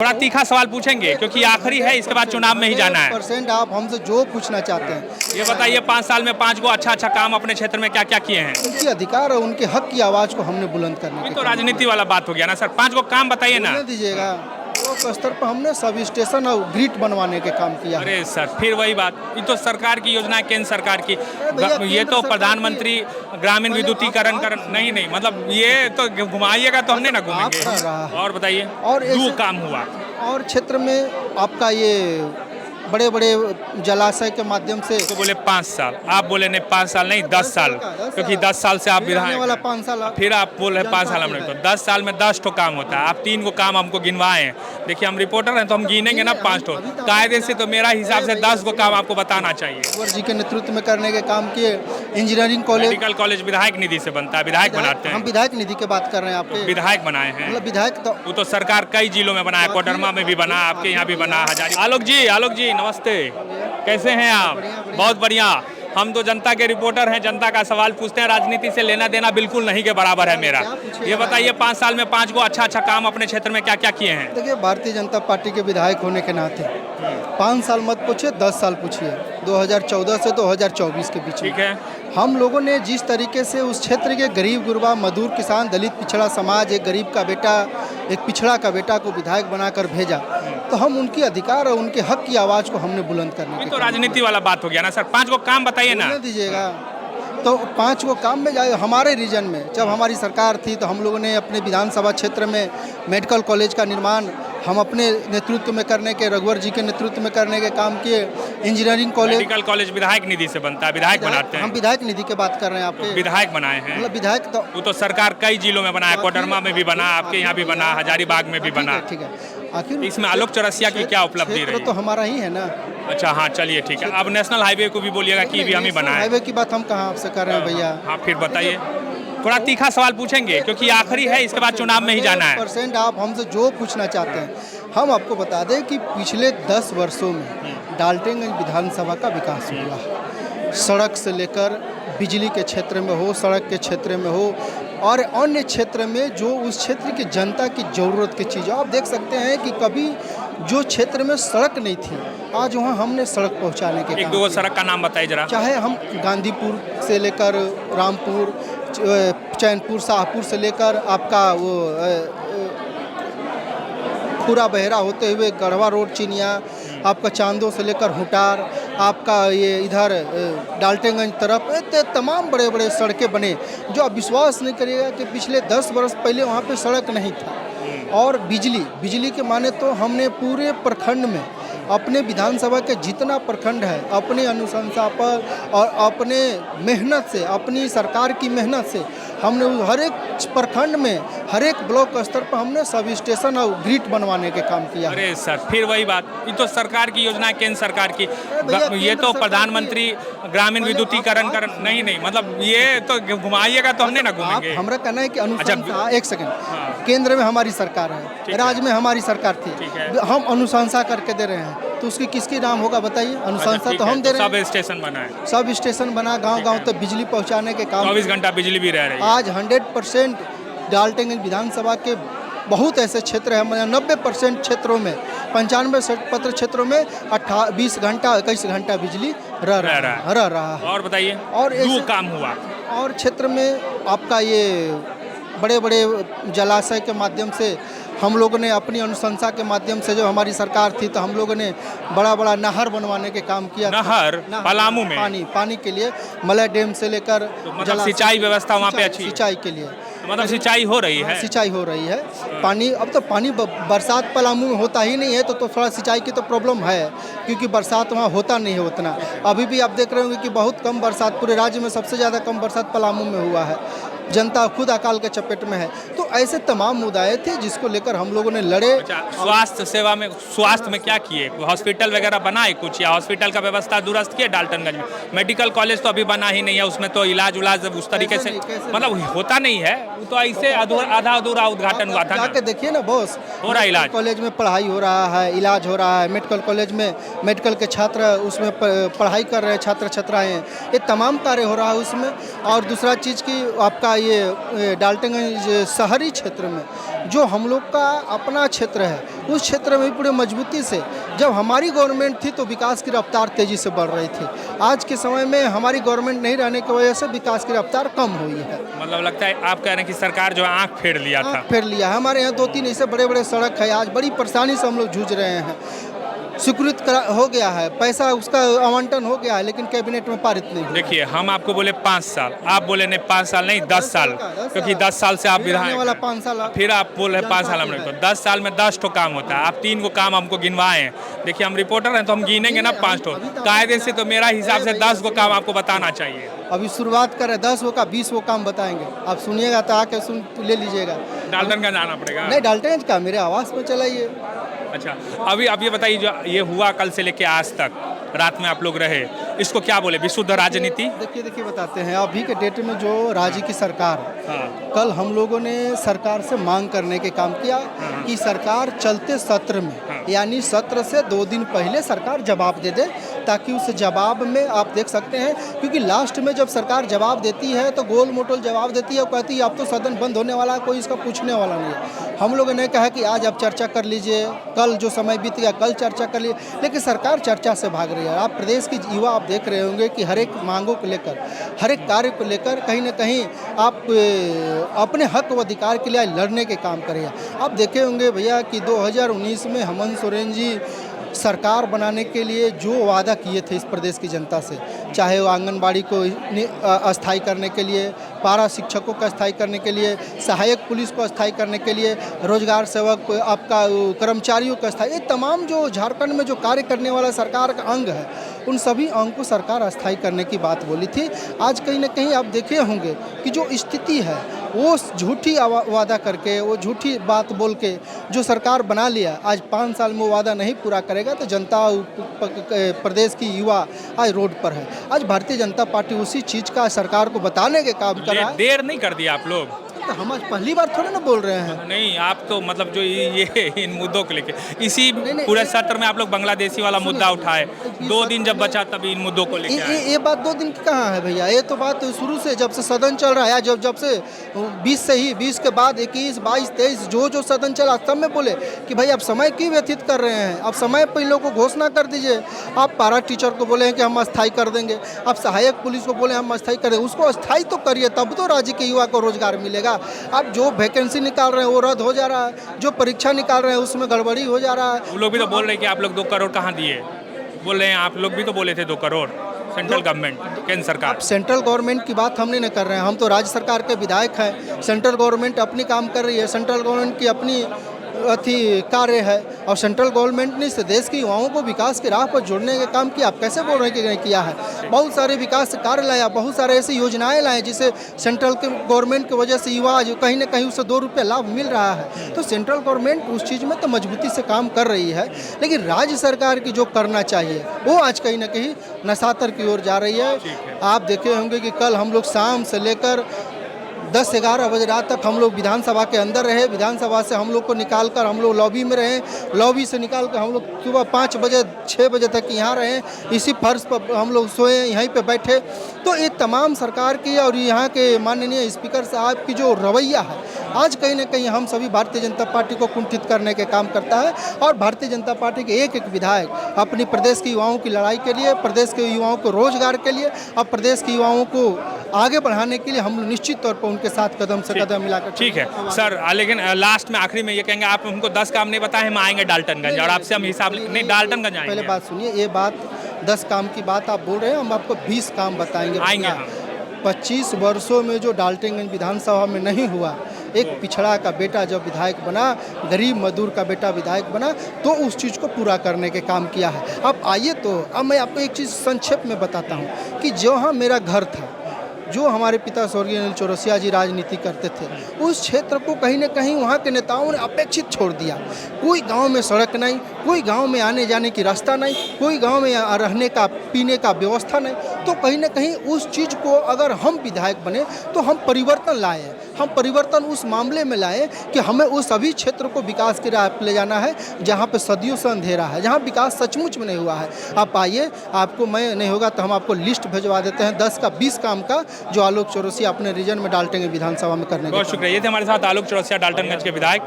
थोड़ा तीखा सवाल पूछेंगे क्योंकि आखिरी है, इसके बाद चुनाव में ही जाना है। % आप हमसे जो पूछना चाहते हैं ये बताइए 5 साल में 5 को अच्छा काम अपने क्षेत्र में क्या क्या किए हैं? उनकी अधिकार और उनके हक की आवाज़ को हमने बुलंद करने ये के तो काम राजनीति वाला बात हो गया ना सर। 5 को काम बताइए ना। बोलने दीजिएगा। ब्लॉक स्तर पर हमने सब स्टेशन और ग्रिड बनवाने के काम किया है। अरे सर फिर वही बात, ये तो सरकार की योजना है, केंद्र सरकार की। भैया, ये केंद्र तो सरकार प्रधानमंत्री ग्रामीण पहले विद्युतीकरण आप कर नहीं नहीं मतलब ये तो घुमाइएगा तो हमने ना घूमेंगे। आप कर रहा है। और बताइए और दो ऐसे- काम हुआ। और क्षेत्र में आपका ये बड़े बड़े जलाशय के माध्यम से तो बोले 5 साल, आप बोले नहीं 5 साल नहीं 10 साल, क्योंकि 10 साल से आप फिर आने विधायक वाला हैं। 5 साल फिर आप बोल रहे 5 साल जनता हमने की तो है। 10 साल में 10 ठो काम होता है। आप 3 को काम हमको गिनवाए हैं। देखिए हम रिपोर्टर हैं तो हम गिनेंगे ना 5 ठो। अभी तो कायदे से तो मेरा हिसाब से 10 को काम आपको बताना चाहिए। कुंवर जी के नेतृत्व में करने के काम किए। इंजीनियरिंग कॉलेज मेडिकल कॉलेज विधायक निधि से बनता है, विधायक बनाते हम हैं। विधायक निधि की बात कर रहे हैं आपके विधायक बनाए हैं। मतलब विधायक तो वो तो सरकार कई जिलों में बनाया, कोडरमा में भी बना, आपके यहाँ भी बना, हजारी। आलोक जी नमस्ते, कैसे हैं आप? बहुत बढ़िया। हम तो जनता के रिपोर्टर हैं, जनता का सवाल पूछते हैं। राजनीति से लेना देना बिल्कुल नहीं के बराबर है मेरा। ये बताइए 5 साल में 5 को अच्छा काम अपने क्षेत्र में क्या क्या किए हैं? देखिए, भारतीय जनता पार्टी के विधायक होने के नाते 5 साल मत पूछिए, 10 साल पूछिए। 2014 से 2024 के बीच में ठीक है। हम लोगों ने जिस तरीके से उस क्षेत्र के गरीब गुरबा मजदूर किसान दलित पिछड़ा समाज, एक गरीब का बेटा, एक पिछड़ा का बेटा को विधायक बनाकर भेजा, तो हम उनकी अधिकार और उनके हक की आवाज़ को हमने बुलंद करने ये के तो काम राजनीति वाला बात हो गया ना सर। 5 को काम बताइए ना। बोलने दीजिएगा। तो 5 को काम में जाए। हमारे रीजन में जब हमारी सरकार थी तो हम लोगों ने अपने विधानसभा क्षेत्र में मेडिकल कॉलेज का निर्माण हम अपने नेतृत्व में करने के, रघुवर जी के नेतृत्व में करने के काम किए। इंजीनियरिंग कॉलेज मेडिकल कॉलेज विधायक निधि से बनता है, विधायक बनाते हम हैं। विधायक निधि की बात कर रहे हैं आपके विधायक बनाए हैं। मतलब विधायक तो वो तो सरकार कई जिलों में बनाया, कोडरमा में भी बना, आपके यहाँ भी बना, हजारीबाग में भी बना। ठीक है। आखिर इसमें आलोक चौरसिया की क्या उपलब्धि क्षेत्र रही? तो हमारा ही है ना। अच्छा हाँ चलिए ठीक है। अब नेशनल हाईवे को भी बोलिएगा कि भी हम ही बनाए। हाईवे की बात हम कहाँ आपसे कर रहे हैं भैया। हाँ फिर बताइए। थोड़ा तीखा सवाल पूछेंगे क्योंकि आखिरी है, इसके बाद चुनाव में ही जाना है। % आप हमसे जो पूछना चाहते हैं हम आपको बता दें कि पिछले 10 वर्षों में डाल्टनगंज विधानसभा का विकास हुआ। सड़क से लेकर बिजली के क्षेत्र में हो, सड़क के क्षेत्र में हो और अन्य क्षेत्र में जो उस क्षेत्र की जनता की ज़रूरत की चीज़, आप देख सकते हैं कि कभी जो क्षेत्र में सड़क नहीं थी आज वहाँ हमने सड़क पहुँचाने के एक काम दो किए। सड़क का नाम बताइए जरा। चाहे हम गांधीपुर से लेकर रामपुर, चैनपुर, शाहपुर से लेकर आपका वो खुरा बहरा होते हुए गढ़वा रोड चिनिया, आपका चांदो से लेकर हुटार, आपका ये इधर डाल्टनगंज तरफ, इतने तमाम बड़े बड़े सड़कें बने जो आप विश्वास नहीं करिएगा कि पिछले 10 वर्ष पहले वहाँ पे सड़क नहीं था। और बिजली के माने तो हमने पूरे प्रखंड में अपने विधानसभा के जितना प्रखंड है अपनी अनुशंसा पर और अपने मेहनत से, अपनी सरकार की मेहनत से हमने हर एक प्रखंड में, हर एक ब्लॉक स्तर पर हमने सब स्टेशन और ग्रिड बनवाने के काम किया। अरे सर फिर वही बात, ये तो सरकार की योजना है, केंद्र सरकार की। भैया, ये केंद्र तो सरकार प्रधानमंत्री ग्रामीण विद्युतीकरण कर नहीं नहीं मतलब ये तो घुमाइएगा तो हमने ना आप घूमेंगे। हमारा कहना है कि अनुशंसा, एक सेकंड, हाँ। केंद्र में हमारी सरकार है, राज्य में हमारी सरकार ठीक थी, है। हम अनुशंसा करके दे रहे हैं तो उसकी किसकी नाम होगा बताइए? अनुशंसा तो हम दे रहे हैं। सब स्टेशन बना है, सब स्टेशन बना, गांव-गांव तक बिजली पहुंचाने के काम। 24 घंटा बिजली भी रह रही है। आज 100% डाल्टनगंज विधानसभा के बहुत ऐसे क्षेत्र हैं, मतलब 90% क्षेत्रों में, 95 पत्र क्षेत्रों में 20 घंटा 21 घंटा बिजली रह रहा है। और बताइए और दो ऐसे- काम हुआ। और क्षेत्र में आपका ये बड़े बड़े जलाशय के माध्यम से हम लोगों ने अपनी अनुशंसा के माध्यम से, जो हमारी सरकार थी तो हम लोगों ने बड़ा बड़ा नहर बनवाने के काम किया। नहर पलामू में पानी के लिए मलय डैम से लेकर तो मतलब सिंचाई व्यवस्था वहाँ पे अच्छी है? सिंचाई के लिए मतलब सिंचाई हो रही है। सिंचाई हो रही है। पानी अब तो पानी बरसात पलामू में होता ही नहीं है तो थोड़ा सिंचाई की तो प्रॉब्लम है क्योंकि बरसात वहाँ होता नहीं है उतना। अभी भी आप देख रहे होंगे कि बहुत कम बरसात, पूरे राज्य में सबसे ज़्यादा कम बरसात पलामू में हुआ है। जनता खुद अकाल के चपेट में है। तो ऐसे तमाम मुद्दे थे जिसको लेकर हम लोगों ने लड़े। अच्छा, स्वास्थ्य सेवा में, स्वास्थ्य में क्या किए? हॉस्पिटल वगैरह बनाए कुछ, या हॉस्पिटल का व्यवस्था दुरुस्त किए डाल्टनगंज में? मेडिकल कॉलेज तो अभी बना ही नहीं है, उसमें तो इलाज उस तरीके से मतलब होता नहीं है, वो तो ऐसे आधा अधूरा उद्घाटन हुआ था ना। जाके देखिए ना बॉस, हो रहा इलाज, कॉलेज में पढ़ाई हो रहा है, इलाज हो रहा है। मेडिकल कॉलेज में मेडिकल के छात्र उसमें पढ़ाई कर रहे हैं, छात्र छात्राएँ, ये तमाम कार्य हो रहा है उसमें। और दूसरा चीज़ की आपका ये डाल्टनगंज शहरी क्षेत्र में जो हम लोग का अपना क्षेत्र है, उस क्षेत्र में भी पूरे मजबूती से जब हमारी गवर्नमेंट थी तो विकास की रफ्तार तेज़ी से बढ़ रही थी। आज के समय में हमारी गवर्नमेंट नहीं रहने की वजह से विकास की रफ्तार कम हुई है। मतलब लगता है आप कह रहे हैं कि सरकार जो है आंख फेर लिया था। आँख फेर लिया है। हमारे यहाँ 2-3 ऐसे बड़े बड़े सड़क है, आज बड़ी परेशानी से हम लोग जूझ रहे हैं। स्वीकृत हो गया है, पैसा उसका आवंटन हो गया है, लेकिन कैबिनेट में पारित नहीं हुआ। देखिए हम आपको बोले 5 साल, आप बोले नहीं 5 साल नहीं 10 साल, क्योंकि 10 साल से आप फिर आने विधायक वाला हैं। 5 साल फिर आप बोल रहे 5 साल हमने जनता तो 10 साल में 10 ठो काम होता है। आप 3 को काम हमको गिनवाए हैं। देखिए हम रिपोर्टर हैं तो हम गिनेंगे ना 5 ठो। कायदे से तो मेरा हिसाब से 10 को काम आपको बताना चाहिए। अभी शुरुआत करें 10 वो का 20 वो काम बताएंगे। आप सुनिएगा तो आके सुन ले लीजिएगा। डाल्टनगंज आना पड़ेगा। नहीं डाल्टनगंज का मेरे आवास में चलाइए। अच्छा अभी आप ये बताइए जो ये हुआ कल से लेके आज तक रात में आप लोग रहे, इसको क्या बोले विशुद्ध राजनीति? देखिए बताते हैं अभी के डेट में जो राज्य की सरकार है, हाँ। कल हम लोगों ने सरकार से मांग करने के काम किया कि सरकार चलते सत्र में यानी सत्र से 2 दिन पहले सरकार जवाब दे दे, ताकि उस जवाब में आप देख सकते हैं, क्योंकि लास्ट में जब सरकार जवाब देती है तो गोल मोटोल जवाब देती है और कहती है अब तो सदन बंद होने वाला है, कोई इसका पूछने वाला नहीं है। हम लोगों ने कहा कि आज आप चर्चा कर लीजिए, कल जो समय बीत गया कल चर्चा कर लीजिए, लेकिन सरकार चर्चा से भाग रही है। आप प्रदेश की युवा आप देख रहे होंगे कि हर एक मांगों को लेकर, हर एक कार्य को लेकर कहीं ना कहीं आप अपने हक व अधिकार के लिए लड़ने के काम करिए। आप देखे होंगे भैया कि 2019 में हेमंत सोरेन जी सरकार बनाने के लिए जो वादा किए थे इस प्रदेश की जनता से, चाहे वो आंगनबाड़ी को अस्थायी करने के लिए, पारा शिक्षकों को अस्थायी करने के लिए, सहायक पुलिस को अस्थायी करने के लिए, रोजगार सेवक आपका कर्मचारियों को अस्थायी, ये तमाम जो झारखंड में जो कार्य करने वाला सरकार का अंग है, उन सभी अंग को सरकार अस्थायी करने की बात बोली थी। आज कहीं ना कहीं आप देखे होंगे कि जो स्थिति है वो झूठी वादा करके, वो झूठी बात बोल के जो सरकार बना लिया, आज 5 साल में वो वादा नहीं पूरा करेगा तो जनता प्रदेश की युवा आज रोड पर है। आज भारतीय जनता पार्टी उसी चीज़ का सरकार को बताने के काम कर रहा है। देर नहीं कर दिया आप लोग? तो हम आज पहली बार थोड़े ना बोल रहे हैं। नहीं आप तो मतलब जो ये इन मुद्दों को लेके इसी पूरे सत्र में आप लोग बांग्लादेशी वाला मुद्दा उठाए, 2 दिन जब बचा तभी इन मुद्दों को लेके आए। ये बात 2 दिन की कहाँ है भैया? ये तो बात शुरू से जब से सदन चल रहा है, जब से 20 से ही 20 के बाद 21, 22, 23 जो सदन चला सब में बोले कि भाई आप समय क्यों व्यतीत कर रहे हैं, आप समय पर इन लोगों को घोषणा कर दीजिए। आप पारा टीचर को बोले हैं कि हम अस्थायी कर देंगे, आप सहायक पुलिस को बोले हम अस्थायी कर देंगे, उसको अस्थायी तो करिए, तब तो राज्य के युवा को रोजगार मिलेगा। आप जो वैकेंसी निकाल रहे हैं वो रद्द हो जा रहा है, जो परीक्षा निकाल रहे हैं उसमें गड़बड़ी हो जा रहा है। वो लोग भी तो बोल रहे हैं कि आप लोग 2 करोड़ कहाँ दिए, बोल रहे हैं आप लोग भी तो बोले थे 2 करोड़ सेंट्रल गवर्नमेंट, केंद्र सरकार। सेंट्रल गवर्नमेंट की बात हमने नहीं कर रहे हैं, हम तो राज्य सरकार के विधायक हैं। सेंट्रल गवर्नमेंट अपनी काम कर रही है, सेंट्रल गवर्नमेंट की अपनी कार्य है, और सेंट्रल गवर्नमेंट ने इस देश के युवाओं को विकास के राह पर जोड़ने का काम किया। आप कैसे बोल रहे हैं कि नहीं किया है? बहुत सारे विकास कार्य लाया, बहुत सारे ऐसी योजनाएं लाए जिसे सेंट्रल के गवर्नमेंट की वजह से युवा जो कहीं ना कहीं उससे 2 रुपये लाभ मिल रहा है। तो सेंट्रल गवर्नमेंट उस चीज़ में तो मजबूती से काम कर रही है, लेकिन राज्य सरकार की जो करना चाहिए वो आज कहीं ना कहीं नशातर की ओर जा रही है। आप देखे होंगे कि कल हम लोग शाम से लेकर 10-11 बजे रात तक हम लोग विधानसभा के अंदर रहे, विधानसभा से हम लोग को निकाल कर हम लोग लॉबी में रहे, लॉबी से निकाल कर हम लोग सुबह 5 बजे 6 बजे तक यहाँ रहे, इसी फर्श पर हम लोग सोए, यहीं पे बैठे। तो ये तमाम सरकार की और यहाँ के माननीय स्पीकर साहब की जो रवैया है, आज कहीं ना कहीं हम सभी भारतीय जनता पार्टी को कुंठित करने के काम करता है। और भारतीय जनता पार्टी के एक विधायक अपनी प्रदेश के युवाओं की लड़ाई के लिए, प्रदेश के युवाओं को रोजगार के लिए और प्रदेश के युवाओं को आगे बढ़ाने के लिए हम लोग निश्चित तौर पर उनके साथ कदम से कदम मिलाकर। ठीक है सर, लेकिन लास्ट में आखिरी में ये कहेंगे आप हमको 10 काम नहीं बताए, हम आएंगे डाल्टनगंज और आपसे हम हिसाब नहीं डाल्टनगंज आएंगे। पहले बात सुनिए, ये बात 10 काम की बात आप बोल रहे हैं, हम आपको 20 काम बताएंगे। आएंगे 25 वर्षों में जो डाल्टनगंज विधानसभा में नहीं हुआ, एक पिछड़ा का बेटा जब विधायक बना, गरीब मजदूर का बेटा विधायक बना, तो उस चीज़ को पूरा करने के काम किया है। अब आइए तो अब मैं आपको एक चीज़ संक्षेप में बताता हूँ कि जहाँ मेरा घर था, जो हमारे पिता स्वर्गीय अनिल चौरसिया जी राजनीति करते थे, उस क्षेत्र को कहीं ना कहीं वहाँ के नेताओं ने अपेक्षित छोड़ दिया। कोई गांव में सड़क नहीं, कोई गांव में आने जाने की रास्ता नहीं, कोई गांव में रहने का पीने का व्यवस्था नहीं। तो कहीं ना कहीं उस चीज़ को अगर हम विधायक बने तो हम परिवर्तन लाएं, हम परिवर्तन उस मामले में लाएं कि हमें उस सभी क्षेत्र को विकास की राह पे ले जाना है जहाँ पे सदियों से अंधेरा है, जहाँ विकास सचमुच में नहीं हुआ है। आप आइए, आपको मैं नहीं होगा तो हम आपको लिस्ट भिजवा देते हैं 10 का 20 काम का जो आलोक चौरसिया अपने रीजन में डालटेंगे विधानसभा में करने के बहुत काम। शुक्रिया। ये थे हमारे साथ आलोक चौरसिया डाल्टनगंज के विधायक।